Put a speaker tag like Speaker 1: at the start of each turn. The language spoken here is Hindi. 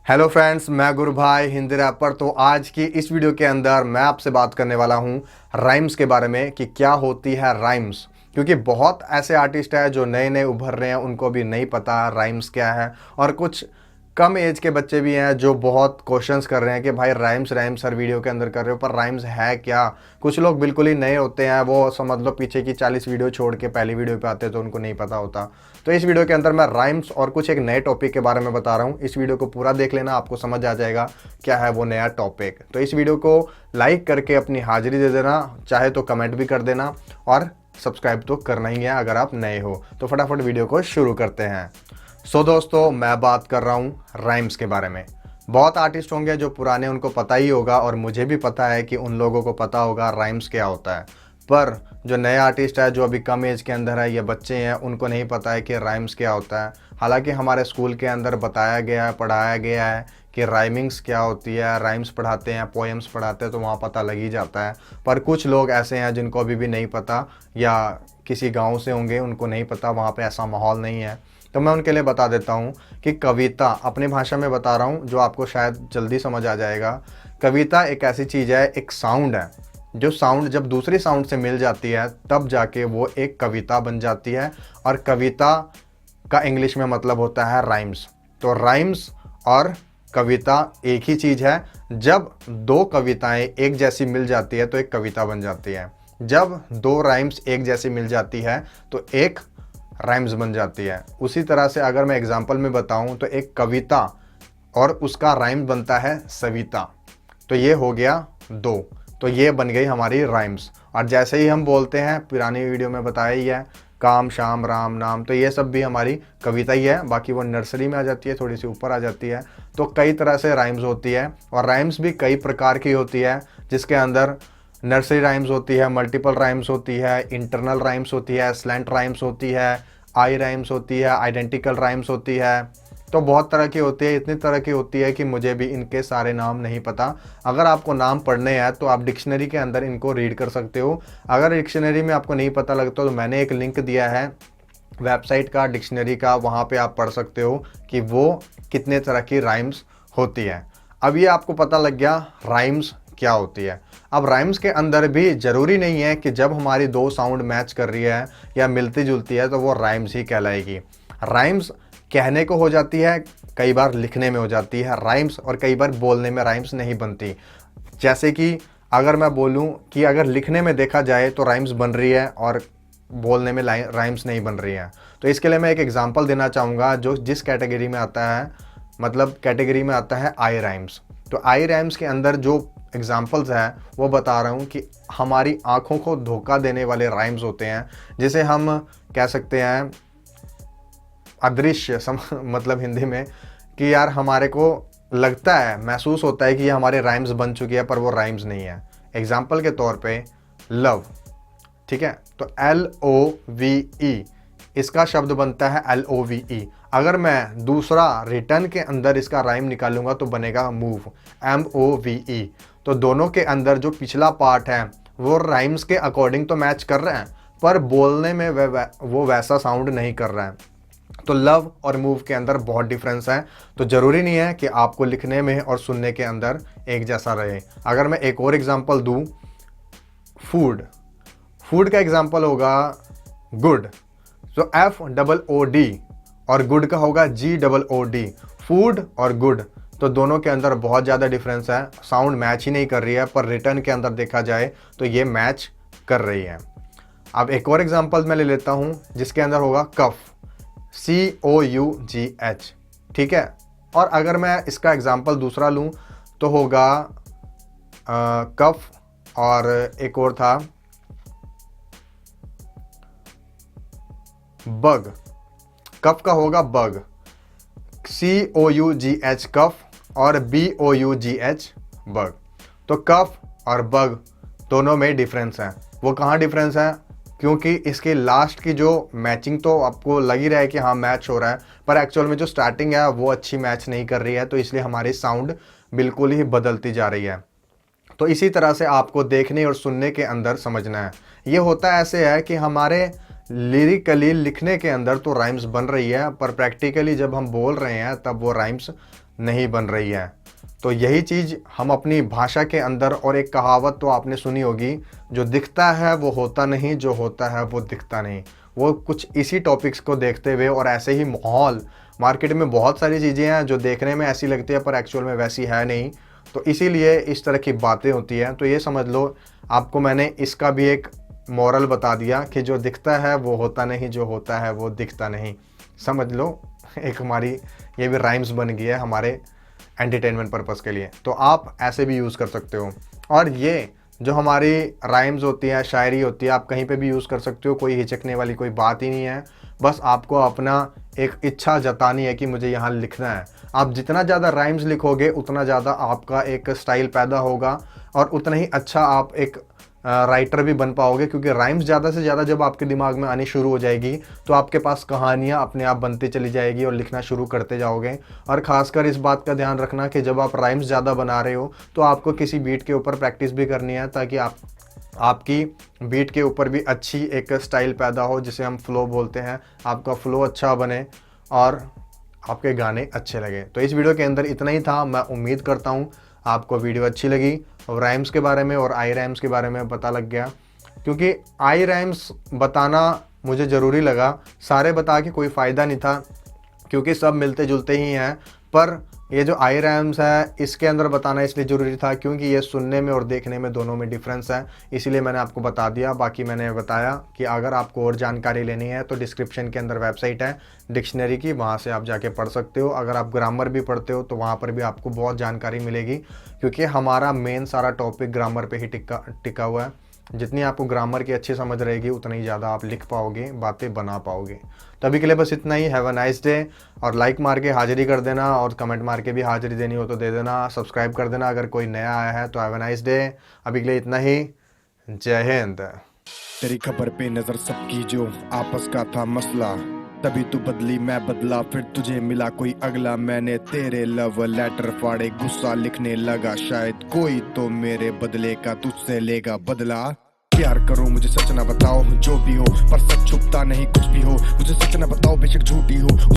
Speaker 1: हेलो फ्रेंड्स, मैं गुरु भाई हिंदी रैपर। तो आज की इस वीडियो के अंदर मैं आपसे बात करने वाला हूँ राइम्स के बारे में कि क्या होती है राइम्स। क्योंकि बहुत ऐसे आर्टिस्ट हैं जो नए नए उभर रहे हैं, उनको भी नहीं पता राइम्स क्या है। और कुछ कम एज के बच्चे भी हैं जो बहुत क्वेश्चंस कर रहे हैं कि भाई राइम्स राइम्स हर वीडियो के अंदर कर रहे हो, पर राइम्स है क्या। कुछ लोग बिल्कुल ही नए होते हैं, वो समझ लो पीछे की 40 वीडियो छोड़ के पहली वीडियो पे आते हैं तो उनको नहीं पता होता। तो इस वीडियो के अंदर मैं राइम्स और कुछ एक नए टॉपिक के बारे में बता रहा हूँ। इस वीडियो को पूरा देख लेना, आपको समझ आ जाएगा क्या है वो नया टॉपिक। तो इस वीडियो को लाइक करके अपनी हाजिरी दे देना, चाहे तो कमेंट भी कर देना, और सब्सक्राइब तो करना ही है अगर आप नए हो। तो फटाफट वीडियो को शुरू करते हैं। दोस्तों, मैं बात कर रहा हूँ राइम्स के बारे में। बहुत आर्टिस्ट होंगे जो पुराने, उनको पता ही होगा, और मुझे भी पता है कि उन लोगों को पता होगा राइम्स क्या होता है। पर जो नए आर्टिस्ट है, जो अभी कम एज के अंदर है, ये बच्चे हैं, उनको नहीं पता है कि राइम्स क्या होता है। हालांकि हमारे स्कूल के अंदर बताया गया है, पढ़ाया गया है कि राइमिंग्स क्या होती है। राइम्स पढ़ाते हैं, पोएम्स पढ़ाते हैं, तो वहाँ पता लग ही जाता है। पर कुछ लोग ऐसे हैं जिनको अभी भी नहीं पता, या किसी गाँव से होंगे, उनको नहीं पता, वहाँ पर ऐसा माहौल नहीं है। तो मैं उनके लिए बता देता हूँ कि कविता, अपनी भाषा में बता रहा हूँ जो आपको शायद जल्दी समझ आ जाएगा। कविता एक ऐसी चीज़ है, एक साउंड है, जो साउंड जब दूसरी साउंड से मिल जाती है तब जाके वो एक कविता बन जाती है। और कविता का इंग्लिश में मतलब होता है राइम्स। तो राइम्स और कविता एक ही चीज़ है। जब दो कविताएं एक जैसी मिल जाती है तो एक कविता बन जाती है। जब दो राइम्स एक जैसी मिल जाती है तो एक राइम्स बन जाती है। उसी तरह से अगर मैं एग्जांपल में बताऊं तो एक कविता और उसका राइम बनता है सविता, तो ये हो गया दो, तो ये बन गई हमारी राइम्स। और जैसे ही हम बोलते हैं, पुरानी वीडियो में बताया ही है, काम शाम राम नाम, तो ये सब भी हमारी कविता ही है। बाकी वो नर्सरी में आ जाती है, थोड़ी सी ऊपर आ जाती है। तो कई तरह से राइम्स होती है, और राइम्स भी कई प्रकार की होती है, जिसके अंदर नर्सरी राइम्स होती है, मल्टीपल राइम्स होती है, इंटरनल राइम्स होती है, स्लैंट राइम्स होती है, आई राइम्स होती है, आइडेंटिकल राइम्स होती है। तो बहुत तरह की होती है, इतनी तरह की होती है कि मुझे भी इनके सारे नाम नहीं पता। अगर आपको नाम पढ़ने हैं तो आप डिक्शनरी के अंदर इनको रीड कर सकते हो। अगर डिक्शनरी में आपको नहीं पता लगता तो मैंने एक लिंक दिया है वेबसाइट का, डिक्शनरी का, वहाँ पे आप पढ़ सकते हो कि वो कितने तरह की राइम्स होती है। अब ये आपको पता लग गया राइम्स क्या होती है। अब राइम्स के अंदर भी ज़रूरी नहीं है कि जब हमारी दो साउंड मैच कर रही है या मिलती जुलती है तो वो राइम्स ही कहलाएगी। राइम्स कहने को हो जाती है, कई बार लिखने में हो जाती है राइम्स, और कई बार बोलने में राइम्स नहीं बनती। जैसे कि अगर मैं बोलूं कि अगर लिखने में देखा जाए तो राइम्स बन रही है और बोलने में राइम्स नहीं बन रही है। तो इसके लिए मैं एक एग्जांपल देना चाहूँगा जो जिस कैटेगरी में आता है, मतलब कैटेगरी में आता है आई राइम्स। तो आई राइम्स के अंदर जो एग्जाम्पल्स हैं वो बता रहा हूँ कि हमारी आँखों को धोखा देने वाले राइम्स होते हैं, जिसे हम कह सकते हैं अदृश्य मतलब हिंदी में, कि यार हमारे को लगता है, महसूस होता है कि ये हमारे राइम्स बन चुकी है, पर वो राइम्स नहीं है। एग्जाम्पल के तौर पे लव, ठीक है, तो LOVE, इसका शब्द बनता है LOVE। अगर मैं दूसरा रिटर्न के अंदर इसका राइम निकालूंगा तो बनेगा मूव, MOVE। तो दोनों के अंदर जो पिछला पार्ट है वो राइम्स के अकॉर्डिंग तो मैच कर रहे हैं, पर बोलने में वो वैसा साउंड नहीं कर रहा है। तो लव और मूव के अंदर बहुत डिफरेंस है। तो ज़रूरी नहीं है कि आपको लिखने में और सुनने के अंदर एक जैसा रहे। अगर मैं एक और एग्जांपल दूं, फूड, फूड का एग्जांपल होगा गुड, तो FOOD, और गुड का होगा GOOD। फूड और गुड, तो दोनों के अंदर बहुत ज़्यादा डिफरेंस है। साउंड मैच ही नहीं कर रही है, पर रिटर्न के अंदर देखा जाए तो ये मैच कर रही है। अब एक और एग्जांपल मैं ले लेता हूँ जिसके अंदर होगा कफ, COUGH, ठीक है। और अगर मैं इसका एग्जांपल दूसरा लूँ तो होगा कफ, और एक और था बग। कफ का होगा बग, COUGH कफ, और BOUGH बग। तो कफ और बग दोनों में डिफरेंस है। वो कहाँ डिफरेंस है? क्योंकि इसके लास्ट की जो मैचिंग तो आपको लग ही रहा है कि हाँ मैच हो रहा है, पर एक्चुअल में जो स्टार्टिंग है वो अच्छी मैच नहीं कर रही है, तो इसलिए हमारी साउंड बिल्कुल ही बदलती जा रही है। तो इसी तरह से आपको देखने और सुनने के अंदर समझना है। ये होता ऐसे है कि हमारे लिरिकली लिखने के अंदर तो राइम्स बन रही है, पर प्रैक्टिकली जब हम बोल रहे हैं तब वो राइम्स नहीं बन रही है। तो यही चीज़ हम अपनी भाषा के अंदर, और एक कहावत तो आपने सुनी होगी, जो दिखता है वो होता नहीं, जो होता है वो दिखता नहीं। वो कुछ इसी टॉपिक्स को देखते हुए, और ऐसे ही माहौल, मार्केट में बहुत सारी चीज़ें हैं जो देखने में ऐसी लगती है पर एक्चुअल में वैसी है नहीं, तो इसीलिए इस तरह की बातें होती हैं। तो ये समझ लो, आपको मैंने इसका भी एक मॉरल बता दिया कि जो दिखता है वो होता नहीं, जो होता है वो दिखता नहीं। समझ लो, एक हमारी ये भी राइम्स बन गई है हमारे एंटरटेनमेंट पर्पज़ के लिए। तो आप ऐसे भी यूज़ कर सकते हो। और ये जो हमारी राइम्स होती हैं, शायरी होती है, आप कहीं पे भी यूज़ कर सकते हो, कोई हिचकने वाली कोई बात ही नहीं है। बस आपको अपना एक इच्छा जतानी है कि मुझे यहाँ लिखना है। आप जितना ज़्यादा राइम्स लिखोगे उतना ज़्यादा आपका एक स्टाइल पैदा होगा, और उतना ही अच्छा आप एक राइटर भी बन पाओगे, क्योंकि राइम्स ज़्यादा से ज़्यादा जब आपके दिमाग में आनी शुरू हो जाएगी तो आपके पास कहानियाँ अपने आप बनती चली जाएगी और लिखना शुरू करते जाओगे। और ख़ासकर इस बात का ध्यान रखना कि जब आप राइम्स ज़्यादा बना रहे हो तो आपको किसी बीट के ऊपर प्रैक्टिस भी करनी है, ताकि आपकी बीट के ऊपर भी अच्छी एक स्टाइल पैदा हो, जिसे हम फ्लो बोलते हैं। आपका फ्लो अच्छा बने और आपके गाने अच्छे लगे। तो इस वीडियो के अंदर इतना ही था। मैं उम्मीद करता हूँ आपको वीडियो अच्छी लगी और राइम्स के बारे में और आई राइम्स के बारे में पता लग गया, क्योंकि आई राइम्स बताना मुझे ज़रूरी लगा। सारे बता के कोई फ़ायदा नहीं था, क्योंकि सब मिलते जुलते ही हैं, पर ये जो आई राइम्स है इसके अंदर बताना इसलिए ज़रूरी था क्योंकि ये सुनने में और देखने में दोनों में डिफरेंस है, इसीलिए मैंने आपको बता दिया। बाकी मैंने बताया कि अगर आपको और जानकारी लेनी है तो डिस्क्रिप्शन के अंदर वेबसाइट है डिक्शनरी की, वहाँ से आप जाके पढ़ सकते हो। अगर आप ग्रामर भी पढ़ते हो तो वहाँ पर भी आपको बहुत जानकारी मिलेगी, क्योंकि हमारा मेन सारा टॉपिक ग्रामर पे ही टिका हुआ है। जितनी आपको ग्रामर की अच्छी समझ रहेगी उतना ही ज़्यादा आप लिख पाओगे, बातें बना पाओगे। तो अभी के लिए बस इतना ही। Have a nice day. और लाइक मार के हाजिरी कर देना, और कमेंट मार के भी हाजिरी देनी हो तो दे देना। सब्सक्राइब कर देना अगर कोई नया आया है। तो हैव अ नाइस डे। अभी के लिए इतना ही। जय हिंद।
Speaker 2: तेरी खबर पे नजर सबकी, जो आपस का था मसला, तभी तू बदली मैं बदला, फिर तुझे मिला कोई अगला। मैंने तेरे लव लेटर फाड़े, गुस्सा लिखने लगा, शायद कोई तो मेरे बदले का तुझसे लेगा बदला। प्यार करो मुझे सच ना बताओ जो भी हो, पर सच छुपता नहीं कुछ भी हो। मुझे सच ना बताओ बेशक झूठी हो।